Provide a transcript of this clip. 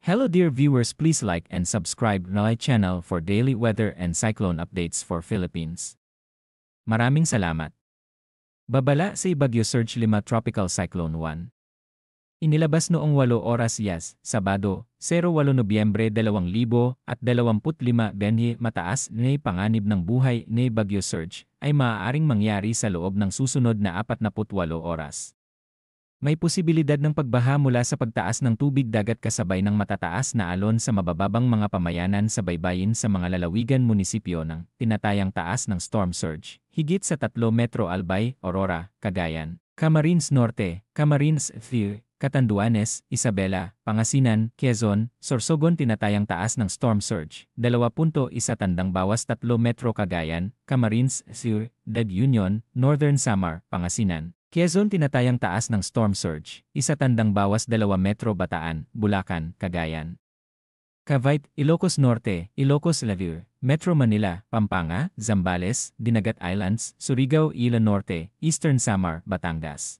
Hello dear viewers, please like and subscribe my channel for daily weather and cyclone updates for Philippines. Maraming salamat. Babala sa Bagyo Surge 5 Tropical Cyclone 1. Inilabas noong 8 oras Sabado, 08 Nobyembre 2025 benhi mataas na panganib ng buhay ni Bagyo Surge ay maaaring mangyari sa loob ng susunod na 48 oras. May posibilidad ng pagbaha mula sa pagtaas ng tubig dagat kasabay ng matataas na alon sa mabababang mga pamayanan sa baybayin sa mga lalawigan munisipyo ng tinatayang taas ng storm surge, higit sa 3 Metro Albay, Aurora, Cagayan, Camarines Norte, Camarines Sur, Catanduanes, Isabela, Pangasinan, Quezon, Sorsogon tinatayang taas ng storm surge, 2.1 tandang bawas 3 Metro Cagayan, Camarines Sur, Dag Union, Northern Samar, Pangasinan. Quezon tinatayang taas ng storm surge, 1 tandang bawas 2 Metro Bataan, Bulacan, Cagayan. Cavite, Ilocos Norte, Ilocos Lavur, Metro Manila, Pampanga, Zambales, Dinagat Islands, Surigao, Ila Norte, Eastern Samar, Batangas.